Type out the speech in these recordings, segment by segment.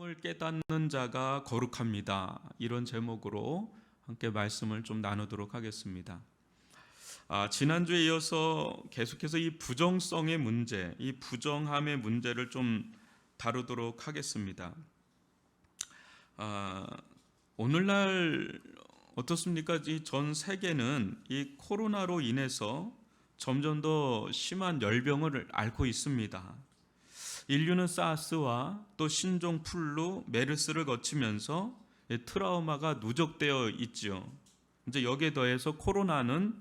을 깨닫는 자가 거룩합니다. 이런 제목으로 함께 말씀을 좀 나누도록 하겠습니다. 지난주에 이어서 계속해서 이 부정성의 문제, 이 부정함의 문제를 좀 다루도록 하겠습니다. 오늘날 어떻습니까? 이 전 세계는 이 코로나로 인해서 점점 더 심한 열병을 앓고 있습니다. 인류는 사스와 또 신종 플루, 메르스를 거치면서 트라우마가 누적되어 있죠. 이제 여기에 더해서 코로나는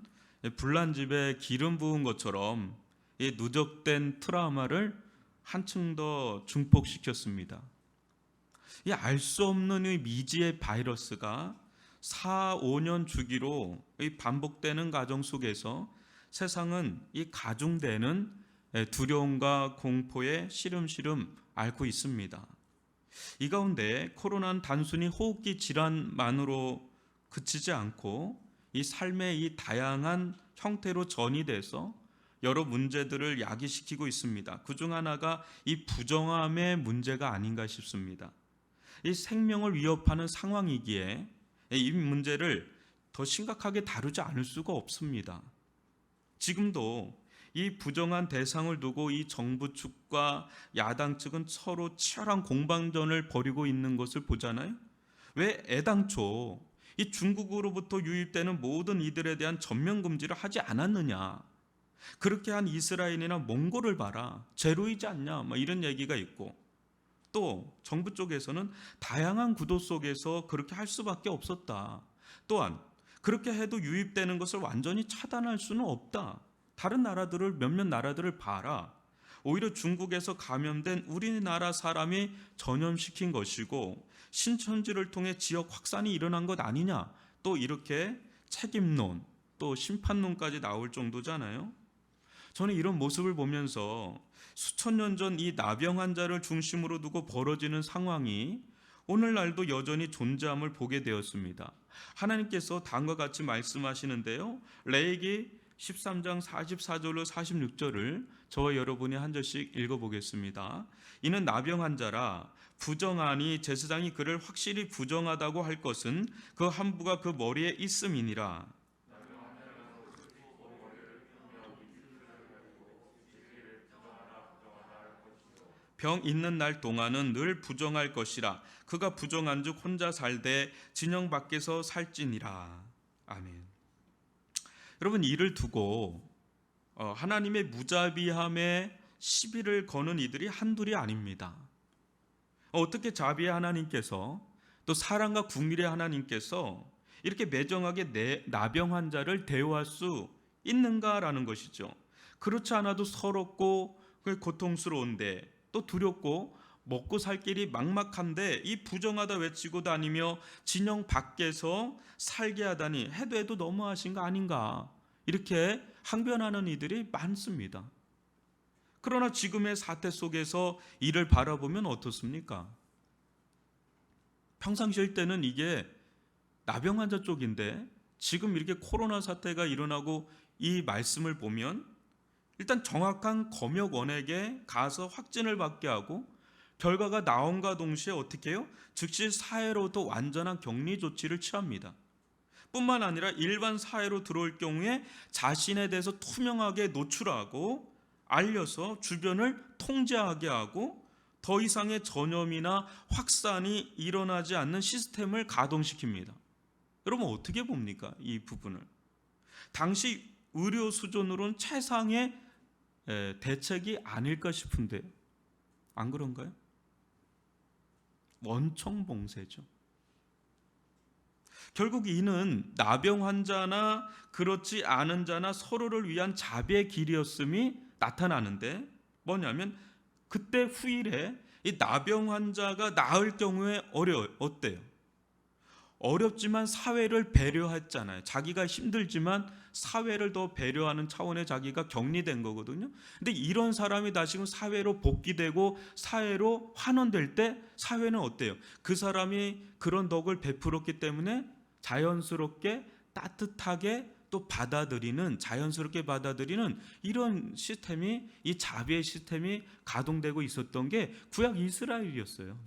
불난 집에 기름 부은 것처럼 이 누적된 트라우마를 한층 더 증폭시켰습니다. 이 알 수 없는 이 미지의 바이러스가 4-5년 주기로 이 반복되는 과정 속에서 세상은 이 가중되는 두려움과 공포에 시름시름 앓고 있습니다. 이 가운데 코로나는 단순히 호흡기 질환만으로 그치지 않고 이 삶의 이 다양한 형태로 전이돼서 여러 문제들을 야기시키고 있습니다. 그중 하나가 이 부정함의 문제가 아닌가 싶습니다. 이 생명을 위협하는 상황이기에 이 문제를 더 심각하게 다루지 않을 수가 없습니다. 지금도 이 부정한 대상을 두고 이 정부 측과 야당 측은 서로 치열한 공방전을 벌이고 있는 것을 보잖아요. 왜 애당초 이 중국으로부터 유입되는 모든 이들에 대한 전면 금지를 하지 않았느냐? 그렇게 한 이스라엘이나 몽골을 봐라, 제로이지 않냐? 이런 얘기가 있고, 또 정부 쪽에서는 다양한 구도 속에서 그렇게 할 수밖에 없었다. 또한 그렇게 해도 유입되는 것을 완전히 차단할 수는 없다. 다른 나라들을, 몇몇 나라들을 봐라. 오히려 중국에서 감염된 우리나라 사람이 전염시킨 것이고 신천지를 통해 지역 확산이 일어난 것 아니냐. 또 이렇게 책임론, 또 심판론까지 나올 정도잖아요. 저는 이런 모습을 보면서 수천 년 전 이 나병 환자를 중심으로 두고 벌어지는 상황이 오늘날도 여전히 존재함을 보게 되었습니다. 하나님께서 다음과 같이 말씀하시는데요. 레위기 13장 44절로 46절을 저와 여러분이 한 절씩 읽어보겠습니다. 이는 나병 환자라 부정하니 제사장이 그를 확실히 부정하다고 할 것은 그 함부가 그 머리에 있음이니라. 병 있는 날 동안은 늘 부정할 것이라. 그가 부정한즉 혼자 살되 진영 밖에서 살지니라. 아멘. 여러분, 이를 두고 하나님의 무자비함에 시비를 거는 이들이 한둘이 아닙니다. 어떻게 자비의 하나님께서, 또 사랑과 국률의 하나님께서 이렇게 매정하게 나병 환자를 대우할 수 있는가라는 것이죠. 그렇지 않아도 서럽고 고통스러운데, 또 두렵고 먹고 살 길이 막막한데 이 부정하다 외치고 다니며 진영 밖에서 살게 하다니 해도 너무하신 거 아닌가, 이렇게 항변하는 이들이 많습니다. 그러나 지금의 사태 속에서 이를 바라보면 어떻습니까? 평상시일 때는 이게 나병 환자 쪽인데 지금 이렇게 코로나 사태가 일어나고 이 말씀을 보면 일단 정확한 검역원에게 가서 확진을 받게 하고 결과가 나온과 동시에 어떻게 해요? 즉시 사회로부터 완전한 격리 조치를 취합니다. 뿐만 아니라 일반 사회로 들어올 경우에 자신에 대해서 투명하게 노출하고 알려서 주변을 통제하게 하고 더 이상의 전염이나 확산이 일어나지 않는 시스템을 가동시킵니다. 여러분, 어떻게 봅니까? 이 부분을. 당시 의료 수준으로는 최상의 대책이 아닐까 싶은데 안 그런가요? 원청봉쇄죠. 결국 이는 나병 환자나 그렇지 않은 자나 서로를 위한 자비의 길이었음이 나타나는데, 뭐냐면 그때 후일에 이 나병 환자가 나을 경우에 어때요? 어렵지만 사회를 배려했잖아요. 자기가 힘들지만 사회를 더 배려하는 차원의 자기가 격리된 거거든요. 근데 이런 사람이 다시금 사회로 복귀되고 사회로 환원될 때 사회는 어때요? 그 사람이 그런 덕을 베풀었기 때문에 자연스럽게 따뜻하게 또 자연스럽게 받아들이는 이런 시스템이, 이 자비의 시스템이 가동되고 있었던 게 구약 이스라엘이었어요.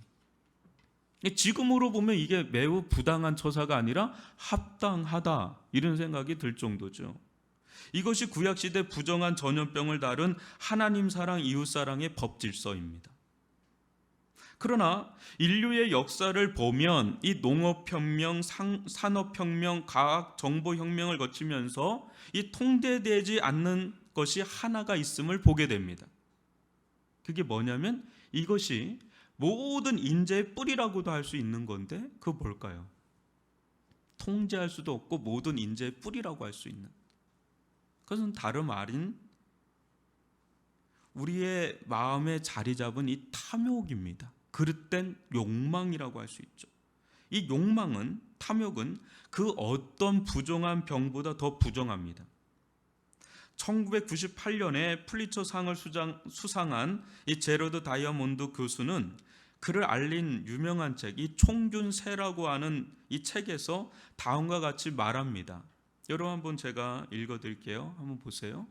지금으로 보면 이게 매우 부당한 처사가 아니라 합당하다, 이런 생각이 들 정도죠. 이것이 구약시대 부정한 전염병을 다룬 하나님 사랑, 이웃 사랑의 법 질서입니다. 그러나 인류의 역사를 보면 이 농업혁명, 산업혁명, 과학, 정보혁명을 거치면서 이 통제되지 않는 것이 하나가 있음을 보게 됩니다. 그게 뭐냐면 이것이 모든 인재의 뿌리라고도 할 수 있는 건데, 그거 뭘까요? 통제할 수도 없고 모든 인재의 뿌리라고 할 수 있는, 그것은 다름 아닌 우리의 마음에 자리 잡은 이 탐욕입니다. 그릇된 욕망이라고 할 수 있죠. 이 욕망은, 탐욕은 그 어떤 부정한 병보다 더 부정합니다. 1998년에 플리처상을 수상한 이 제러드 다이아몬드 교수는 그를 알린 유명한 책, 이 총균세라고 하는 이 책에서 다음과 같이 말합니다. 여러분, 한번 제가 읽어드릴게요. 한번 보세요.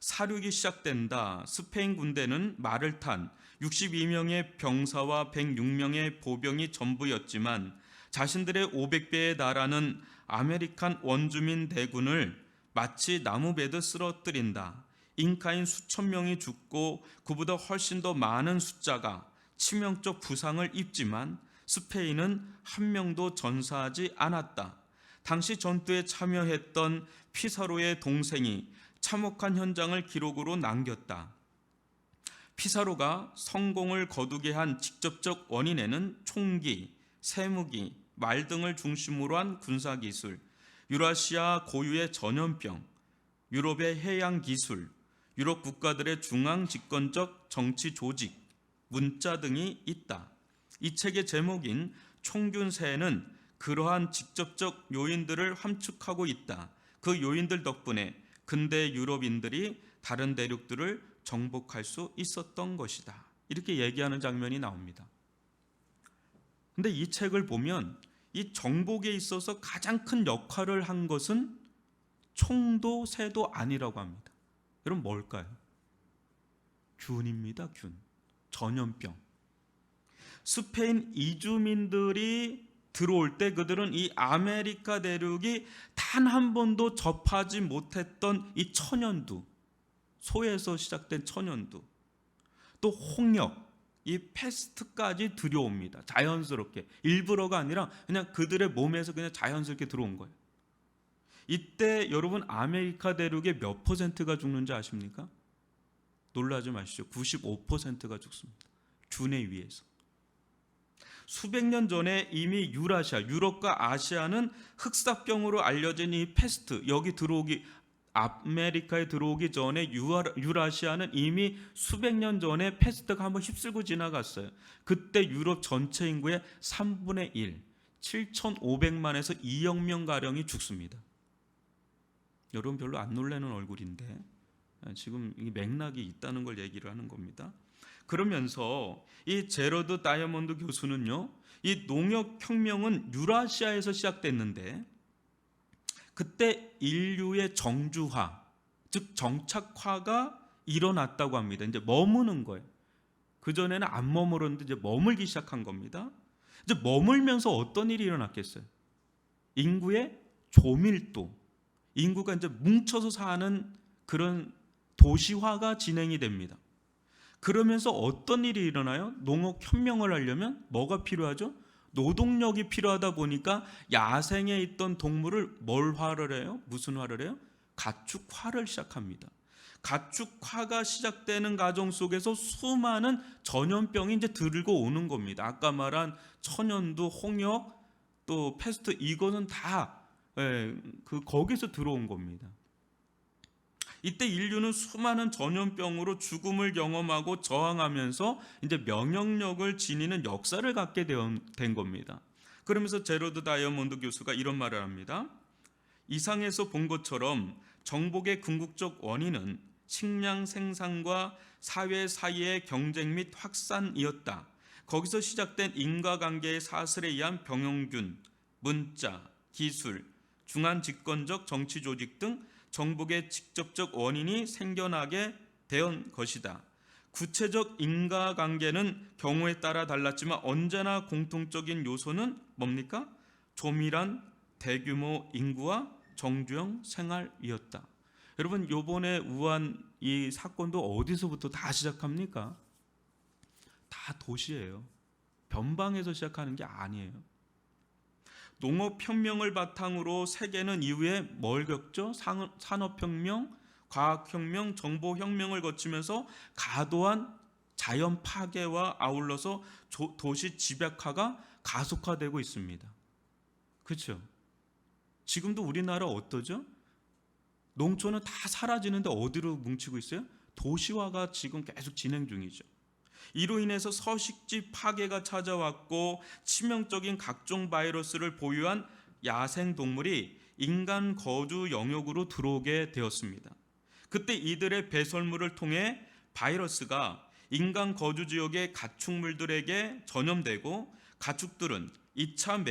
사륙이 시작된다. 스페인 군대는 말을 탄 62명의 병사와 106명의 보병이 전부였지만 자신들의 500배에 달하는 아메리칸 원주민 대군을 마치 나무배듯 쓰러뜨린다. 잉카인 수천 명이 죽고 그보다 훨씬 더 많은 숫자가 치명적 부상을 입지만 스페인은 한 명도 전사하지 않았다. 당시 전투에 참여했던 피사로의 동생이 참혹한 현장을 기록으로 남겼다. 피사로가 성공을 거두게 한 직접적 원인에는 총기, 쇠무기, 말 등을 중심으로 한 군사기술, 유라시아 고유의 전염병, 유럽의 해양 기술, 유럽 국가들의 중앙 집권적 정치 조직, 문자 등이 있다. 이 책의 제목인 총균세는 그러한 직접적 요인들을 함축하고 있다. 그 요인들 덕분에 근대 유럽인들이 다른 대륙들을 정복할 수 있었던 것이다. 이렇게 얘기하는 장면이 나옵니다. 근데 이 책을 보면 이 정복에 있어서 가장 큰 역할을 한 것은 총도 새도 아니라고 합니다. 여러분, 뭘까요? 균입니다. 균. 전염병. 스페인 이주민들이 들어올 때 그들은 이 아메리카 대륙이 단 한 번도 접하지 못했던 이 천연두, 소에서 시작된 천연두, 또 홍역, 이 패스트까지 들여옵니다. 자연스럽게, 일부러가 아니라 그냥 그들의 몸에서 그냥 자연스럽게 들어온 거예요. 이때 여러분, 아메리카 대륙의 몇 퍼센트가 죽는지 아십니까? 놀라지 마시죠. 95%가 죽습니다. 균에 의해서. 수백 년 전에 이미 유라시아, 유럽과 아시아는 흑사병으로 알려진 이 패스트, 여기 들어오기, 아메리카에 들어오기 전에 유라시아는 이미 수백 년 전에 패스트가 한번 휩쓸고 지나갔어요. 그때 유럽 전체 인구의 3분의 1, 7,500만에서 2억 명가량이 죽습니다. 여러분, 별로 안 놀라는 얼굴인데 지금 이 맥락이 있다는 걸 얘기를 하는 겁니다. 그러면서 이 제러드 다이아몬드 교수는요, 이 농업혁명은 유라시아에서 시작됐는데 그때 인류의 정주화, 즉 정착화가 일어났다고 합니다. 이제 머무는 거예요. 그전에는 안 머물었는데 이제 머물기 시작한 겁니다. 이제 머물면서 어떤 일이 일어났겠어요? 인구의 조밀도, 인구가 이제 뭉쳐서 사는 그런 도시화가 진행이 됩니다. 그러면서 어떤 일이 일어나요? 농업혁명을 하려면 뭐가 필요하죠? 노동력이 필요하다 보니까 야생에 있던 동물을 뭘 화를 해요? 무슨 화를 해요? 가축화를 시작합니다. 가축화가 시작되는 과정 속에서 수많은 전염병이 이제 들고 오는 겁니다. 아까 말한 천연두, 홍역, 또 패스트, 이거는 다 거기서 들어온 겁니다. 이때 인류는 수많은 전염병으로 죽음을 경험하고 저항하면서 이제 면역력을 지니는 역사를 갖게 된 겁니다. 그러면서 제러드 다이아몬드 교수가 이런 말을 합니다. 이상에서 본 것처럼 정복의 궁극적 원인은 식량 생산과 사회 사이의 경쟁 및 확산이었다. 거기서 시작된 인과관계의 사슬에 의한 병용균, 문자, 기술, 중앙 집권적 정치 조직 등 정복의 직접적 원인이 생겨나게 된 것이다. 구체적 인과관계는 경우에 따라 달랐지만 언제나 공통적인 요소는 뭡니까? 조밀한 대규모 인구와 정주행 생활이었다. 여러분, 요번에 우한 이 사건도 어디서부터 다 시작합니까? 다 도시예요. 변방에서 시작하는 게 아니에요. 농업혁명을 바탕으로 세계는 이후에 뭘 겪죠? 산업혁명, 과학혁명, 정보혁명을 거치면서 과도한 자연 파괴와 아울러서 도시 집약화가 가속화되고 있습니다. 그렇죠? 지금도 우리나라 어떠죠? 농촌은 다 사라지는데 어디로 뭉치고 있어요? 도시화가 지금 계속 진행 중이죠. 이로 인해서 서식지 파괴가 찾아왔고 치명적인 각종 바이러스를 보유한 야생동물이 인간 거주 영역으로 들어오게 되었습니다. 그때 이들의 배설물을 통해 바이러스가 인간 거주 지역의 가축물들에게 전염되고 가축들은 2차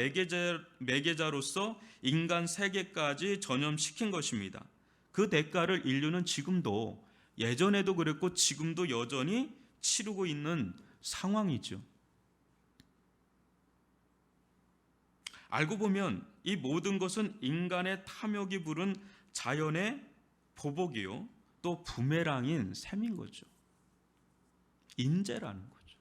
매개자로서 인간 세계까지 전염시킨 것입니다. 그 대가를 인류는 지금도, 예전에도 그랬고 지금도 여전히 치르고 있는 상황이죠. 알고 보면 이 모든 것은 인간의 탐욕이 부른 자연의 보복이요, 또 부메랑인 셈인 거죠. 인재라는 거죠.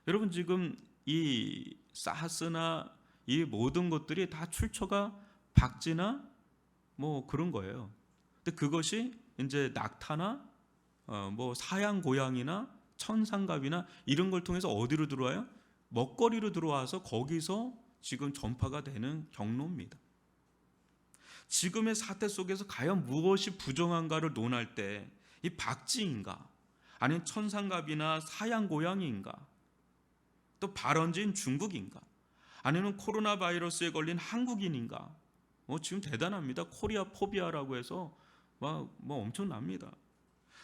여러분, 지금 이 사스나 이 모든 것들이 다 출처가 박쥐나 뭐 그런 거예요. 근데 그것이 이제 낙타나 뭐 사양 고양이나 천상갑이나 이런 걸 통해서 어디로 들어와요? 먹거리로 들어와서 거기서 지금 전파가 되는 경로입니다. 지금의 사태 속에서 과연 무엇이 부정한가를 논할 때 이 박쥐인가, 아니면 천상갑이나 사양 고양이인가, 또 발원지인 중국인가, 아니면 코로나 바이러스에 걸린 한국인인가, 지금 대단합니다. 코리아 포비아라고 해서 뭐 엄청납니다.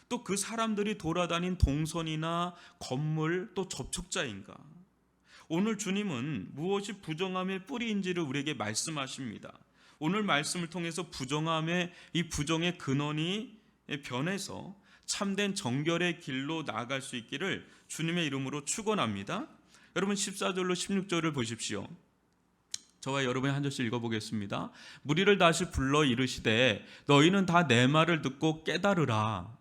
또 그 사람들이 돌아다닌 동선이나 건물, 또 접촉자인가. 오늘 주님은 무엇이 부정함의 뿌리인지를 우리에게 말씀하십니다. 오늘 말씀을 통해서 부정함의 이 부정의 근원이 변해서 참된 정결의 길로 나아갈 수 있기를 주님의 이름으로 축원합니다. 여러분, 14절로 16절을 보십시오. 저와 여러분이 한 절씩 읽어보겠습니다. 무리를 다시 불러 이르시되 너희는 다 내 말을 듣고 깨달으라.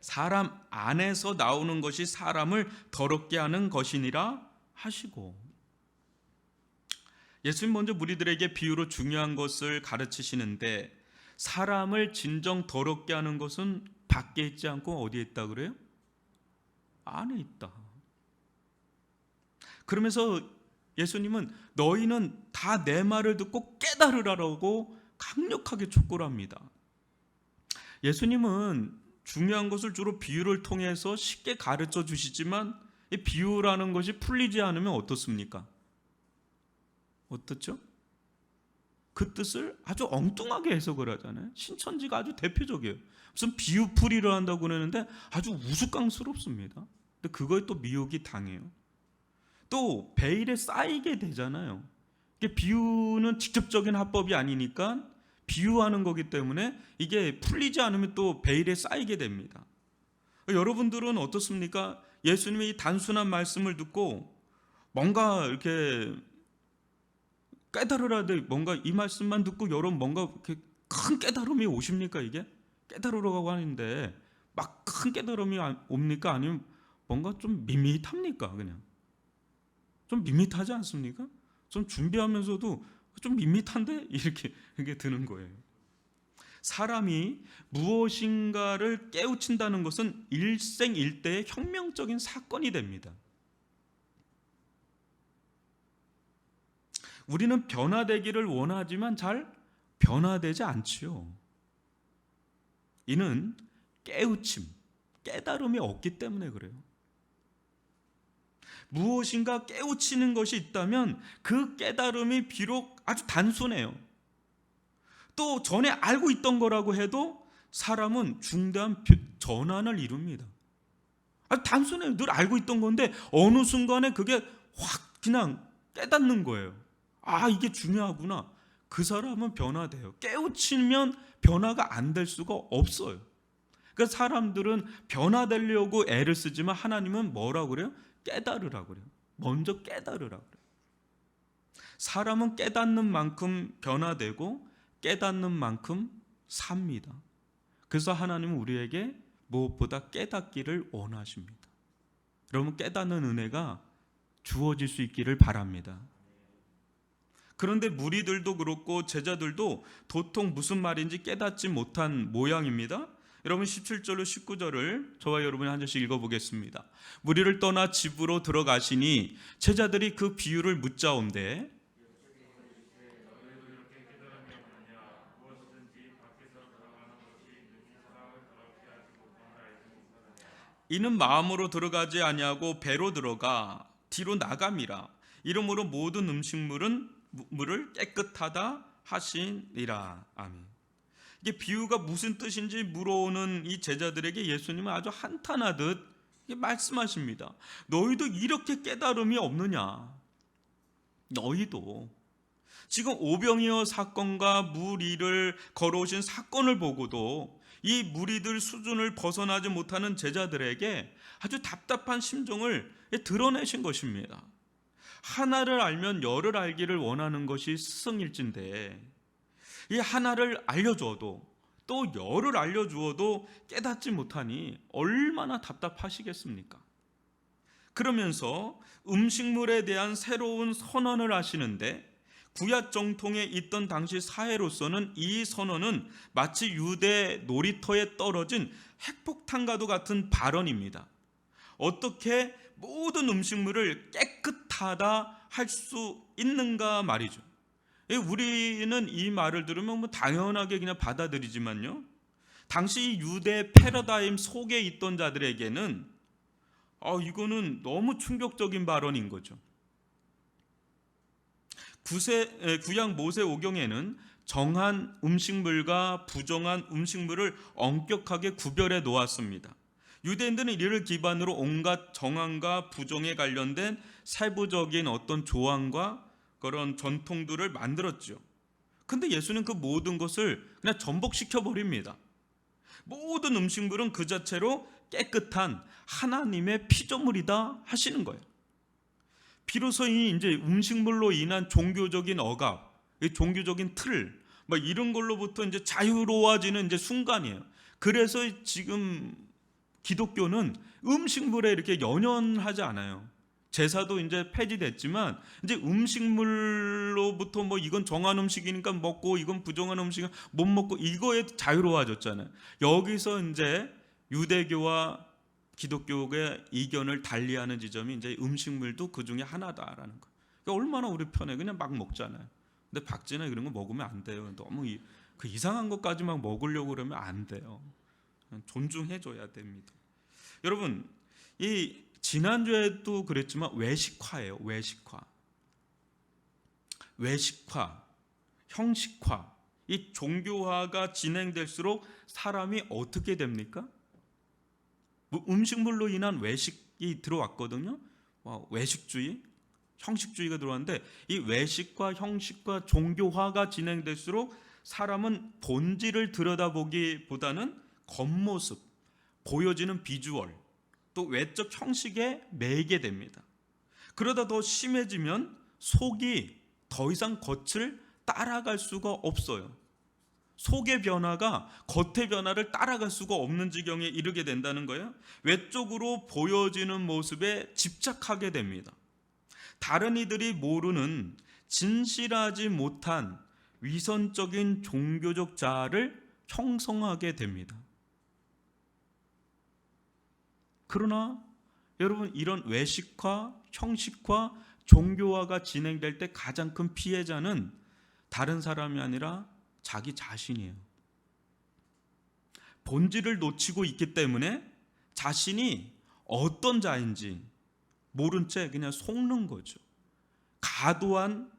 사람 안에서 나오는 것이 사람을 더럽게 하는 것이니라 하시고, 예수님 먼저 무리들에게 비유로 중요한 것을 가르치시는데, 사람을 진정 더럽게 하는 것은 밖에 있지 않고 어디에 있다 그래요? 안에 있다. 그러면서 예수님은 너희는 다 내 말을 듣고 깨달으라라고 강력하게 촉구를 합니다. 예수님은 중요한 것을 주로 비유를 통해서 쉽게 가르쳐 주시지만, 이 비유라는 것이 풀리지 않으면 어떻습니까? 어떻죠? 그 뜻을 아주 엉뚱하게 해석을 하잖아요. 신천지가 아주 대표적이에요. 무슨 비유풀이를 한다고 그러는데 아주 우스꽝스럽습니다. 근데 그거에 또 미혹이 당해요. 또 베일에 쌓이게 되잖아요. 이게 비유는 직접적인 합법이 아니니까 비유하는 거기 때문에 이게 풀리지 않으면 또 베일에 쌓이게 됩니다. 여러분들은 어떻습니까? 예수님의 이 단순한 말씀을 듣고 뭔가 이렇게 깨달으라, 뭔가 이 말씀만 듣고 여러분 뭔가 이렇게 큰 깨달음이 오십니까? 이게 깨달으라고 하는데 막 큰 깨달음이 옵니까? 아니면 뭔가 좀 밋밋합니까? 그냥 좀 밋밋하지 않습니까? 좀 준비하면서도 좀 밋밋한데 이렇게 드는 거예요. 사람이 무엇인가를 깨우친다는 것은 일생일대의 혁명적인 사건이 됩니다. 우리는 변화되기를 원하지만 잘 변화되지 않지요. 이는 깨우침, 깨달음이 없기 때문에 그래요. 무엇인가 깨우치는 것이 있다면 그 깨달음이 비록 아주 단순해요. 또 전에 알고 있던 거라고 해도 사람은 중대한 전환을 이룹니다. 아주 단순해요. 늘 알고 있던 건데 어느 순간에 그게 확 그냥 깨닫는 거예요. 아, 이게 중요하구나. 그 사람은 변화돼요. 깨우치면 변화가 안 될 수가 없어요. 그러니까 사람들은 변화되려고 애를 쓰지만 하나님은 뭐라고 그래요? 깨달으라고 그래요. 먼저 깨달으라고 그래요. 사람은 깨닫는 만큼 변화되고 깨닫는 만큼 삽니다. 그래서 하나님은 우리에게 무엇보다 깨닫기를 원하십니다. 여러분, 깨닫는 은혜가 주어질 수 있기를 바랍니다. 그런데 무리들도 그렇고 제자들도 도통 무슨 말인지 깨닫지 못한 모양입니다. 여러분, 17절로 19절을 저와 여러분이 한 절씩 읽어보겠습니다. 무리를 떠나 집으로 들어가시니 제자들이 그 비유를 묻자온대 이는 마음으로 들어가지 아니하고 배로 들어가 뒤로 나감이라. 이러므로 모든 물을 깨끗하다 하시니라. 아멘. 이게 비유가 무슨 뜻인지 물어오는 이 제자들에게 예수님은 아주 한탄하듯 말씀하십니다. 너희도 이렇게 깨달음이 없느냐? 너희도 지금 오병이어 사건과 무리를 걸어오신 사건을 보고도 이 무리들 수준을 벗어나지 못하는 제자들에게 아주 답답한 심정을 드러내신 것입니다. 하나를 알면 열을 알기를 원하는 것이 스승일진데 이 하나를 알려주어도 또 열을 알려주어도 깨닫지 못하니 얼마나 답답하시겠습니까? 그러면서 음식물에 대한 새로운 선언을 하시는데 구약 정통에 있던 당시 사회로서는 이 선언은 마치 유대 놀이터에 떨어진 핵폭탄과도 같은 발언입니다. 어떻게 모든 음식물을 깨끗하다 할 수 있는가 말이죠. 우리는 이 말을 들으면 뭐 당연하게 그냥 받아들이지만요, 당시 유대 패러다임 속에 있던 자들에게는 이거는 너무 충격적인 발언인 거죠. 구약 모세오경에는 정한 음식물과 부정한 음식물을 엄격하게 구별해 놓았습니다. 유대인들은 이를 기반으로 온갖 정한과 부정에 관련된 세부적인 어떤 조항과 그런 전통들을 만들었죠. 근데 예수는 그 모든 것을 그냥 전복시켜 버립니다. 모든 음식물은 그 자체로 깨끗한 하나님의 피조물이다 하시는 거예요. 비로소 이제 음식물로 인한 종교적인 억압, 종교적인 틀, 이런 걸로부터 이제 자유로워지는 이제 순간이에요. 그래서 지금 기독교는 음식물에 이렇게 연연하지 않아요. 제사도 이제 폐지됐지만 이제 음식물로부터 이건 정한 음식이니까 먹고 이건 부정한 음식은 못 먹고 이거에 자유로워졌잖아요. 여기서 이제 유대교와 기독교의 이견을 달리하는 지점이 이제 음식물도 그 중에 하나다라는 거. 그러니까 얼마나 우리 편해, 그냥 막 먹잖아요. 근데 박쥐나 이런 거 먹으면 안 돼요. 너무 그 이상한 것까지만 먹으려고 그러면 안 돼요. 존중해줘야 됩니다. 여러분, 이 지난주에도 그랬지만 외식화예요. 외식화, 형식화, 이 종교화가 진행될수록 사람이 어떻게 됩니까? 음식물로 인한 외식이 들어왔거든요. 외식주의, 형식주의가 들어왔는데 이 외식과 형식과 종교화가 진행될수록 사람은 본질을 들여다보기보다는 겉모습, 보여지는 비주얼, 또 외적 형식에 매이게 됩니다. 그러다 더 심해지면 속이 더 이상 겉을 따라갈 수가 없어요. 속의 변화가 겉의 변화를 따라갈 수가 없는 지경에 이르게 된다는 거예요. 외적으로 보여지는 모습에 집착하게 됩니다. 다른 이들이 모르는 진실하지 못한 위선적인 종교적 자아를 형성하게 됩니다. 그러나 여러분, 이런 외식화, 형식화, 종교화가 진행될 때 가장 큰 피해자는 다른 사람이 아니라 자기 자신이에요. 본질을 놓치고 있기 때문에 자신이 어떤 자인지 모른 채 그냥 속는 거죠. 과도한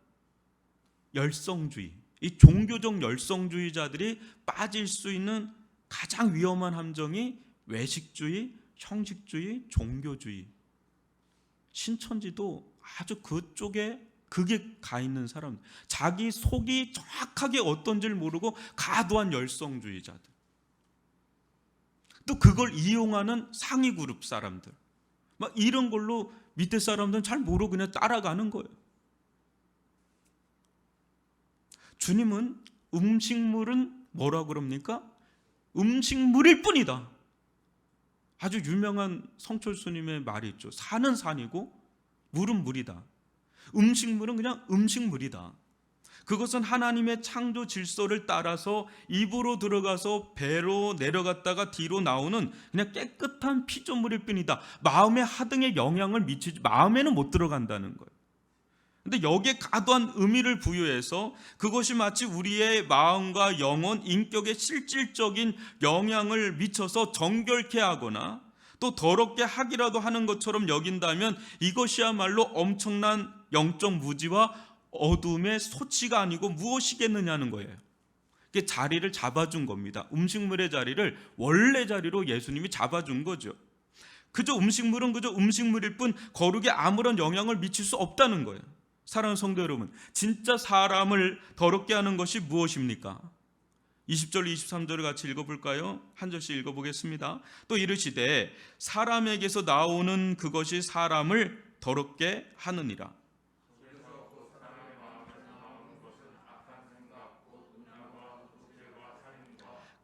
열성주의, 이 종교적 열성주의자들이 빠질 수 있는 가장 위험한 함정이 외식주의, 형식주의, 종교주의. 신천지도 아주 그쪽에 그게 가 있는 사람, 자기 속이 정확하게 어떤지를 모르고 과도한 열성주의자들, 또 그걸 이용하는 상위 그룹 사람들, 막 이런 걸로 밑에 사람들은 잘 모르고 그냥 따라가는 거예요. 주님은 음식물은 뭐라 그럽니까? 음식물일 뿐이다. 아주 유명한 성철스님의 말이 있죠. 산은 산이고 물은 물이다. 음식물은 그냥 음식물이다. 그것은 하나님의 창조 질서를 따라서 입으로 들어가서 배로 내려갔다가 뒤로 나오는 그냥 깨끗한 피조물일 뿐이다. 마음의 하등에 영향을 미치지, 마음에는 못 들어간다는 거예요. 근데 여기에 과도한 의미를 부여해서 그것이 마치 우리의 마음과 영혼, 인격에 실질적인 영향을 미쳐서 정결케 하거나 또 더럽게 하기라도 하는 것처럼 여긴다면 이것이야말로 엄청난 영적 무지와 어둠의 소치가 아니고 무엇이겠느냐는 거예요. 이게 자리를 잡아준 겁니다. 음식물의 자리를 원래 자리로 예수님이 잡아준 거죠. 그저 음식물은 그저 음식물일 뿐 거룩에 아무런 영향을 미칠 수 없다는 거예요. 사랑하는 성도 여러분, 진짜 사람을 더럽게 하는 것이 무엇입니까? 20절 23절을 같이 읽어볼까요? 한 절씩 읽어보겠습니다. 또 이르시되 사람에게서 나오는 그것이 사람을 더럽게 하느니라.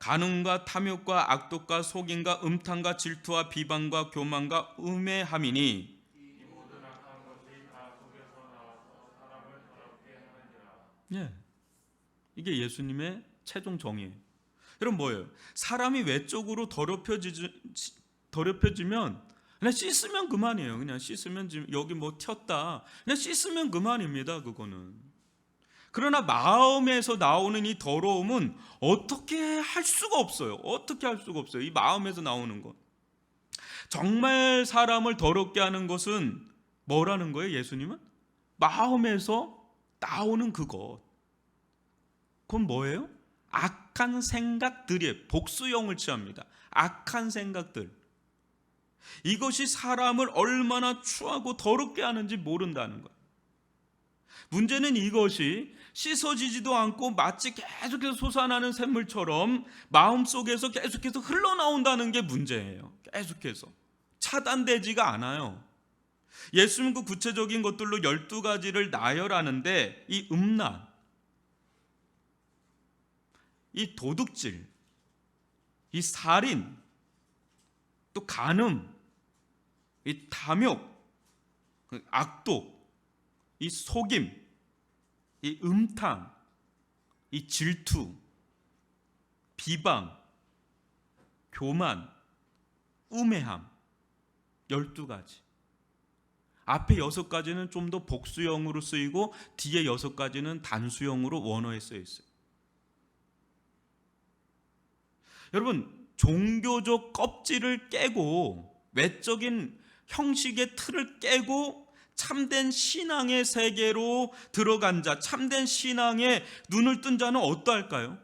간음과 탐욕과 악독과 속임과 음탕과 질투와 비방과 교만과 음해함이니 예, 이게 예수님의 최종 정의예요. 여러분 뭐예요? 사람이 외적으로 더럽혀지면 그냥 씻으면 그만이에요. 그냥 씻으면 여기 뭐 튀었다, 그냥 씻으면 그만입니다. 그거는. 그러나 마음에서 나오는 이 더러움은 어떻게 할 수가 없어요. 어떻게 할 수가 없어요. 이 마음에서 나오는 것. 정말 사람을 더럽게 하는 것은 뭐라는 거예요? 예수님은 마음에서 나오는 그것. 그건 뭐예요? 악한 생각들이에요. 복수형을 취합니다. 악한 생각들. 이것이 사람을 얼마나 추하고 더럽게 하는지 모른다는 거예요. 문제는 이것이 씻어지지도 않고 마치 계속해서 솟아나는 샘물처럼 마음속에서 계속해서 흘러나온다는 게 문제예요. 계속해서 차단되지가 않아요. 예수님은 그 구체적인 것들로 12가지를 나열하는데 이 음란, 이 도둑질, 이 살인, 또 간음, 이 탐욕, 악독, 이 속임, 이 음탕, 이 질투, 비방, 교만, 우매함, 12가지. 앞에 6가지는 좀 더 복수형으로 쓰이고 뒤에 6가지는 단수형으로 원어에 쓰여 있어요. 여러분, 종교적 껍질을 깨고 외적인 형식의 틀을 깨고 참된 신앙의 세계로 들어간 자, 참된 신앙에 눈을 뜬 자는 어떠할까요?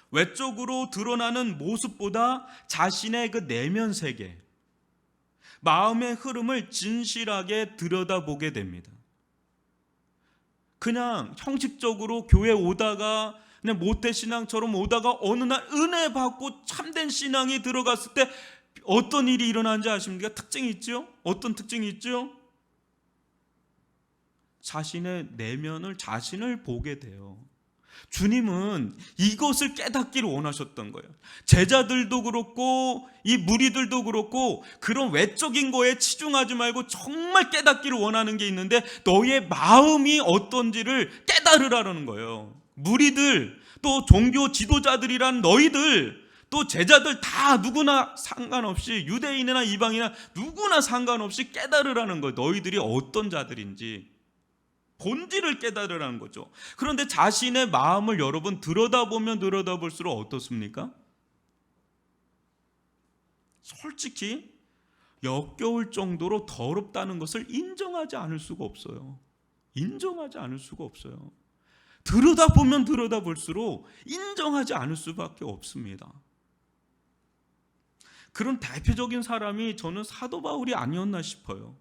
외적으로 드러나는 모습보다 자신의 그 내면 세계, 마음의 흐름을 진실하게 들여다보게 됩니다. 그냥 형식적으로 교회 오다가 그냥 모태신앙처럼 오다가 어느 날 은혜 받고 참된 신앙이 들어갔을 때 어떤 일이 일어나는지 아십니까? 특징이 있죠? 어떤 특징이 있죠? 자신의 내면을, 자신을 보게 돼요. 주님은 이것을 깨닫기를 원하셨던 거예요. 제자들도 그렇고 이 무리들도 그렇고 그런 외적인 거에 치중하지 말고 정말 깨닫기를 원하는 게 있는데 너의 마음이 어떤지를 깨달으라는 거예요. 무리들, 또 종교 지도자들이란 너희들, 또 제자들 다 누구나 상관없이, 유대인이나 이방이나 누구나 상관없이 깨달으라는 거예요. 너희들이 어떤 자들인지 본질을 깨달으라는 거죠. 그런데 자신의 마음을 여러분 들여다보면 들여다볼수록 어떻습니까? 솔직히 역겨울 정도로 더럽다는 것을 인정하지 않을 수가 없어요. 인정하지 않을 수가 없어요. 들여다보면 들여다볼수록 인정하지 않을 수밖에 없습니다. 그런 대표적인 사람이 저는 사도 바울이 아니었나 싶어요.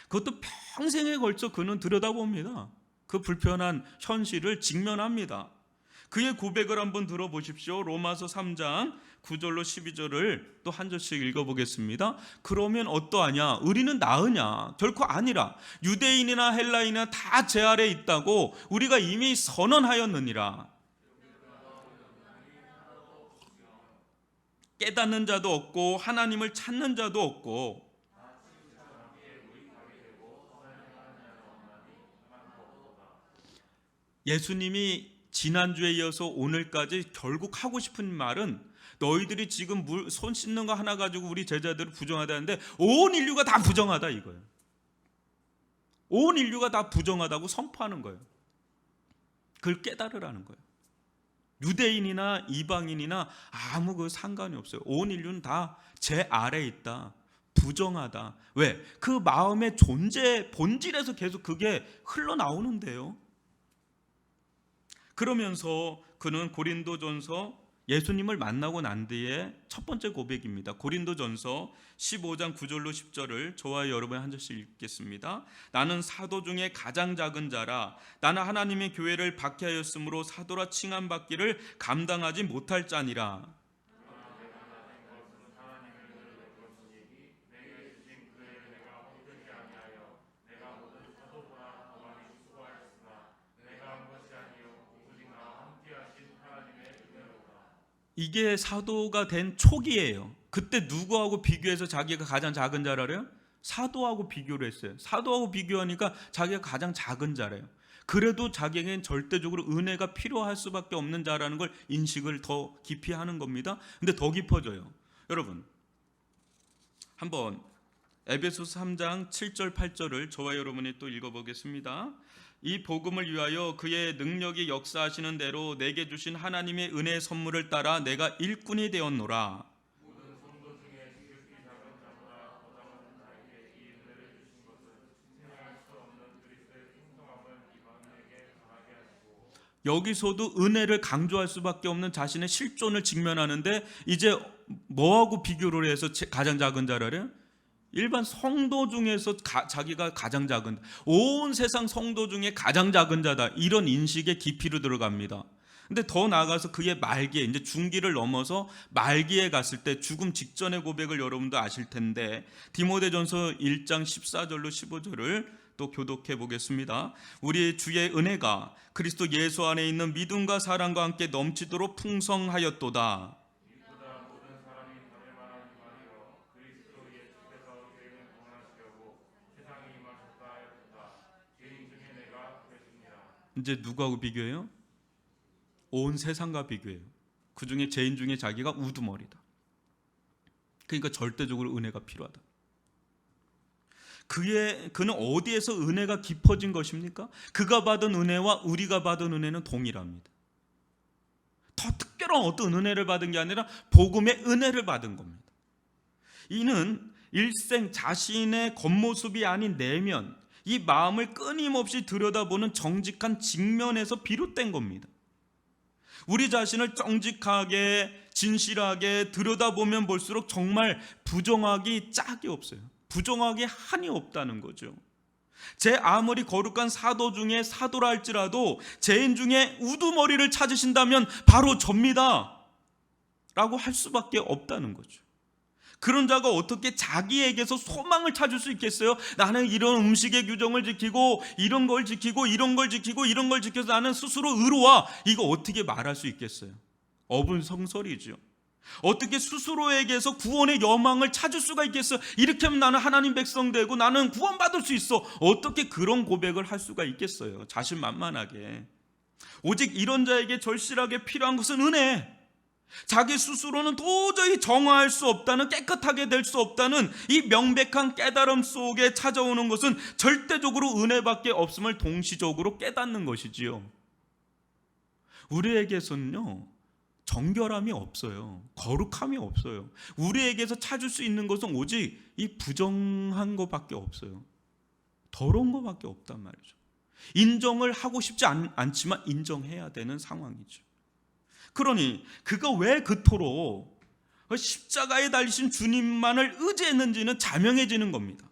그것도 평생에 걸쳐 그는 들여다봅니다. 그 불편한 현실을 직면합니다. 그의 고백을 한번 들어보십시오. 로마서 3장 9절로 12절을 또 한 절씩 읽어보겠습니다. 그러면 어떠하냐? 우리는 나으냐? 결코 아니라. 유대인이나 헬라인이나 다 제 아래 있다고 우리가 이미 선언하였느니라. 깨닫는 자도 없고 하나님을 찾는 자도 없고. 예수님이 지난주에 이어서 오늘까지 결국 하고 싶은 말은 너희들이 지금 손 씻는 거 하나 가지고 우리 제자들을 부정하다는데 온 인류가 다 부정하다 이거예요. 온 인류가 다 부정하다고 선포하는 거예요. 그걸 깨달으라는 거예요. 유대인이나 이방인이나 아무 그 상관이 없어요. 온 인류는 다 제 아래에 있다. 부정하다. 왜? 그 마음의 존재 본질에서 계속 그게 흘러나오는데요. 그러면서 그는 고린도전서 예수님을 만나고 난 뒤에 첫 번째 고백입니다. 고린도전서 15장 9절로 10절을 저와 여러분이 한 절씩 읽겠습니다. 나는 사도 중에 가장 작은 자라. 나는 하나님의 교회를 박해하였으므로 사도라 칭함받기를 감당하지 못할 자니라. 이게 사도가 된 초기예요. 그때 누구하고 비교해서 자기가 가장 작은 자라래요? 사도하고 비교를 했어요. 사도하고 비교하니까 자기가 가장 작은 자래요. 그래도 자기에겐 절대적으로 은혜가 필요할 수밖에 없는 자라는 걸 인식을 더 깊이 하는 겁니다. 근데 더 깊어져요. 여러분 한번 에베소서 3장 7절 8절을 저와 여러분이 또 읽어보겠습니다. 이 복음을 위하여 그의 능력이 역사하시는 대로 내게 주신 하나님의 은혜의 선물을 따라 내가 일꾼이 되었노라. 여기서도 은혜를 강조할 수밖에 없는 자신의 실존을 직면하는데 이제 뭐하고 비교를 해서 가장 작은 자라래요? 일반 성도 중에서 자기가 가장 작은, 온 세상 성도 중에 가장 작은 자다, 이런 인식의 깊이로 들어갑니다. 근데 더 나아가서 그의 말기에, 이제 중기를 넘어서 말기에 갔을 때 죽음 직전의 고백을 여러분도 아실 텐데 디모데전서 1장 14절로 15절을 또 교독해 보겠습니다. 우리 주의 은혜가 그리스도 예수 안에 있는 믿음과 사랑과 함께 넘치도록 풍성하였도다. 이제 누구하고 비교해요? 온 세상과 비교해요. 그 중에 죄인 중에 자기가 우두머리다. 그러니까 절대적으로 은혜가 필요하다. 그는 어디에서 은혜가 깊어진 것입니까? 그가 받은 은혜와 우리가 받은 은혜는 동일합니다. 더 특별한 어떤 은혜를 받은 게 아니라 복음의 은혜를 받은 겁니다. 이는 일생 자신의 겉모습이 아닌 내면, 이 마음을 끊임없이 들여다보는 정직한 직면에서 비롯된 겁니다. 우리 자신을 정직하게 진실하게 들여다보면 볼수록 정말 부정하기 짝이 없어요. 부정하기 한이 없다는 거죠. 제 아무리 거룩한 사도 중에 사도라 할지라도 죄인 중에 우두머리를 찾으신다면 바로 접니다 라고 할 수밖에 없다는 거죠. 그런 자가 어떻게 자기에게서 소망을 찾을 수 있겠어요? 나는 이런 음식의 규정을 지키고 이런 걸 지키고 이런 걸 지키고 이런 걸 지켜서 나는 스스로 의로와, 이거 어떻게 말할 수 있겠어요? 어분성설이죠. 어떻게 스스로에게서 구원의 여망을 찾을 수가 있겠어요? 이렇게 하면 나는 하나님 백성 되고 나는 구원받을 수 있어. 어떻게 그런 고백을 할 수가 있겠어요? 자신만만하게. 오직 이런 자에게 절실하게 필요한 것은 은혜. 자기 스스로는 도저히 정화할 수 없다는, 깨끗하게 될 수 없다는 이 명백한 깨달음 속에 찾아오는 것은 절대적으로 은혜밖에 없음을 동시적으로 깨닫는 것이지요. 우리에게서는요, 정결함이 없어요. 거룩함이 없어요. 우리에게서 찾을 수 있는 것은 오직 이 부정한 것밖에 없어요. 더러운 것밖에 없단 말이죠. 인정을 하고 싶지 않지만 인정해야 되는 상황이죠. 그러니 그가 왜 그토록 십자가에 달리신 주님만을 의지했는지는 자명해지는 겁니다.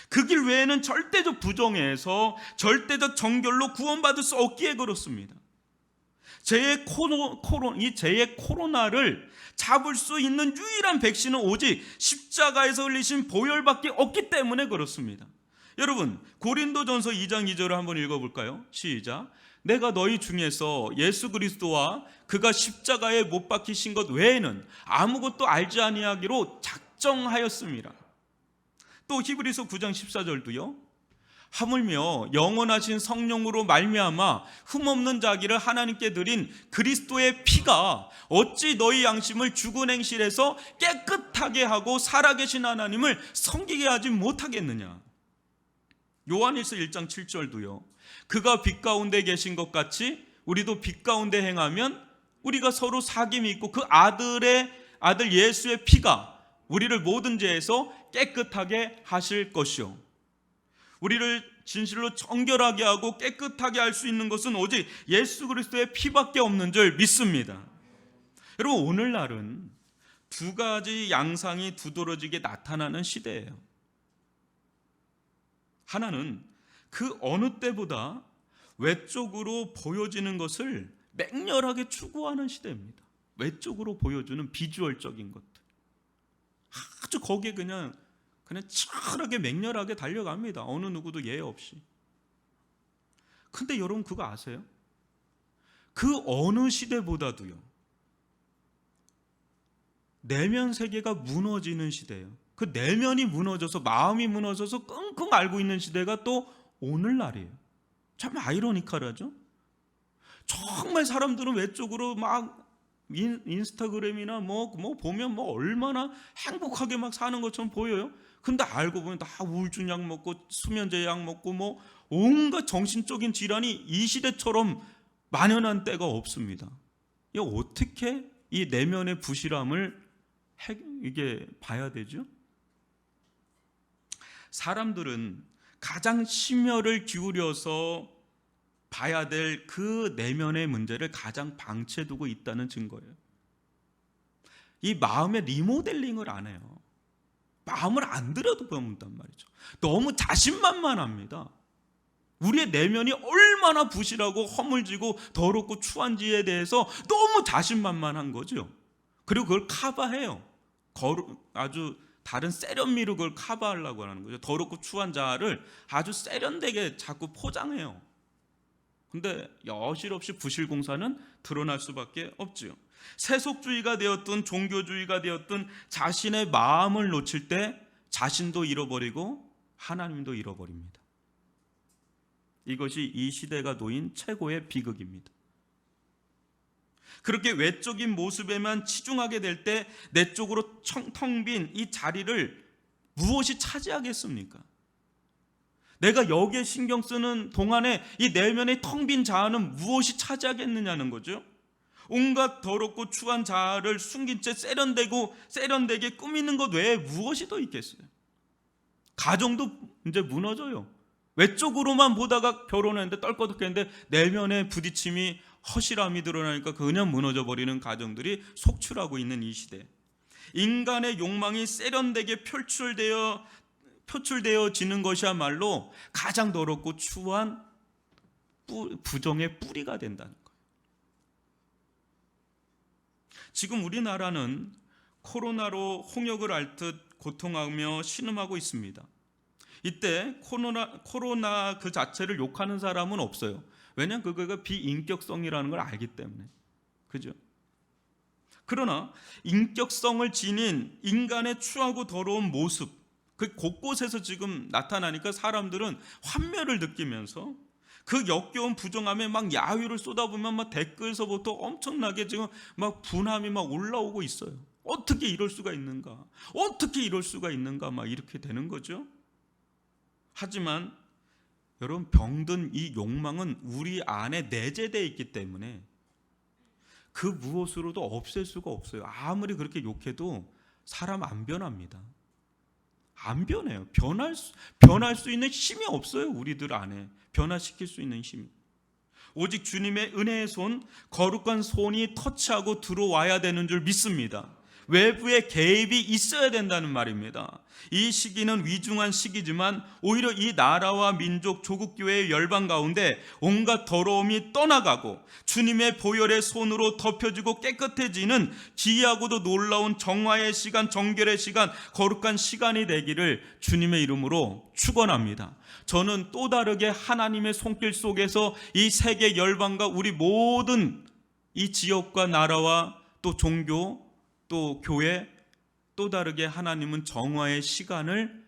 그 길 외에는 절대적 부정에서 절대적 정결로 구원받을 수 없기에 그렇습니다. 이 죄의 코로나를 잡을 수 있는 유일한 백신은 오직 십자가에서 흘리신 보혈밖에 없기 때문에 그렇습니다. 여러분, 고린도전서 2장 2절을 한번 읽어볼까요? 시작. 내가 너희 중에서 예수 그리스도와 그가 십자가에 못 박히신 것 외에는 아무것도 알지 아니하기로 작정하였습니다. 또 히브리서 9장 14절도요. 하물며 영원하신 성령으로 말미암아 흠없는 자기를 하나님께 드린 그리스도의 피가 어찌 너희 양심을 죽은 행실에서 깨끗하게 하고 살아계신 하나님을 섬기게 하지 못하겠느냐. 요한일서 1장 7절도요. 그가 빛 가운데 계신 것 같이 우리도 빛 가운데 행하면 우리가 서로 사귐이 있고 그 아들 예수의 피가 우리를 모든 죄에서 깨끗하게 하실 것이요. 우리를 진실로 정결하게 하고 깨끗하게 할 수 있는 것은 오직 예수 그리스도의 피밖에 없는 줄 믿습니다. 여러분, 오늘날은 두 가지 양상이 두드러지게 나타나는 시대예요. 하나는 그 어느 때보다 외적으로 보여지는 것을 맹렬하게 추구하는 시대입니다. 외적으로 보여주는 비주얼적인 것들, 아주 거기에 그냥 치열하게 맹렬하게 달려갑니다. 어느 누구도 예외 없이. 근데 여러분 그거 아세요? 그 어느 시대보다도요, 내면 세계가 무너지는 시대예요. 그 내면이 무너져서 마음이 무너져서 끙끙 앓고 있는 시대가 또 오늘날이에요. 참 아이러니컬하죠? 정말 사람들은 외적으로 막 인스타그램이나 뭐 보면 얼마나 행복하게 막 사는 것처럼 보여요. 근데 알고 보면 다 우울증 약 먹고 수면제 약 먹고 온갖 정신적인 질환이 이 시대처럼 만연한 때가 없습니다. 이게 어떻게 이 내면의 부실함을 이게 봐야 되죠? 사람들은 가장 심혈을 기울여서 봐야 될 그 내면의 문제를 가장 방치해두고 있다는 증거예요. 이 마음의 리모델링을 안 해요. 마음을 안 들여도 본단 말이죠. 너무 자신만만합니다. 우리의 내면이 얼마나 부실하고 허물지고 더럽고 추한지에 대해서 너무 자신만만한 거죠. 그리고 그걸 커버해요. 아주 다른 세련미로 그걸 커버하려고 하는 거죠. 더럽고 추한 자를 아주 세련되게 자꾸 포장해요. 근데 여실없이 부실공사는 드러날 수밖에 없죠. 세속주의가 되었든 종교주의가 되었든 자신의 마음을 놓칠 때 자신도 잃어버리고 하나님도 잃어버립니다. 이것이 이 시대가 놓인 최고의 비극입니다. 그렇게 외적인 모습에만 치중하게 될 때 내적으로 텅 빈 이 자리를 무엇이 차지하겠습니까? 내가 여기에 신경 쓰는 동안에 이 내면의 텅 빈 자아는 무엇이 차지하겠느냐는 거죠. 온갖 더럽고 추한 자아를 숨긴 채 세련되게 꾸미는 것 외에 무엇이 더 있겠어요? 가정도 이제 무너져요. 외적으로만 보다가 결혼했는데 떨거덕했는데 내면의 부딪힘이 허실함이 드러나니까 그냥 무너져 버리는 가정들이 속출하고 있는 이 시대. 인간의 욕망이 세련되게 표출되어지는 것이야말로 가장 더럽고 추한 부정의 뿌리가 된다는 거예요. 지금 우리나라는 코로나로 홍역을 앓듯 고통하며 신음하고 있습니다. 이때 코로나 그 자체를 욕하는 사람은 없어요. 왜냐하면 그거가 비인격성이라는 걸 알기 때문에. 그죠? 그러나 인격성을 지닌 인간의 추하고 더러운 모습, 그 곳곳에서 지금 나타나니까 사람들은 환멸을 느끼면서 그 역겨운 부정함에 막 야유를 쏟아보면 막 댓글서부터 엄청나게 지금 막 분함이 막 올라오고 있어요. 어떻게 이럴 수가 있는가? 어떻게 이럴 수가 있는가? 막 이렇게 되는 거죠. 하지만 여러분, 병든 이 욕망은 우리 안에 내재되어 있기 때문에 그 무엇으로도 없앨 수가 없어요. 아무리 그렇게 욕해도 사람 안 변합니다. 안 변해요. 변할 수 있는 힘이 없어요. 우리들 안에 변화시킬 수 있는 힘이. 오직 주님의 은혜의 손, 거룩한 손이 터치하고 들어와야 되는 줄 믿습니다. 외부의 개입이 있어야 된다는 말입니다. 이 시기는 위중한 시기지만 오히려 이 나라와 민족, 조국교회의 열방 가운데 온갖 더러움이 떠나가고 주님의 보혈의 손으로 덮여지고 깨끗해지는 기이하고도 놀라운 정화의 시간, 정결의 시간, 거룩한 시간이 되기를 주님의 이름으로 축원합니다. 저는 또 다르게 하나님의 손길 속에서 이 세계 열방과 우리 모든 이 지역과 나라와 또 종교 또 교회 또 다르게 하나님은 정화의 시간을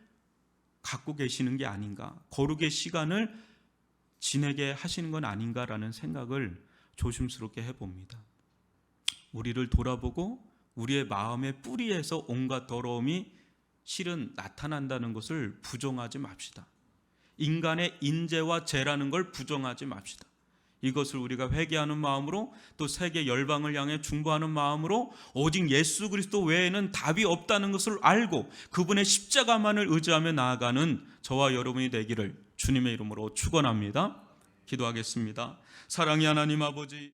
갖고 계시는 게 아닌가, 거룩의 시간을 지내게 하시는 건 아닌가라는 생각을 조심스럽게 해봅니다. 우리를 돌아보고 우리의 마음의 뿌리에서 온갖 더러움이 실은 나타난다는 것을 부정하지 맙시다. 인간의 인재와 죄라는 걸 부정하지 맙시다. 이것을 우리가 회개하는 마음으로 또 세계 열방을 향해 중보하는 마음으로 오직 예수 그리스도 외에는 답이 없다는 것을 알고 그분의 십자가만을 의지하며 나아가는 저와 여러분이 되기를 주님의 이름으로 축원합니다. 기도하겠습니다. 사랑의 하나님 아버지,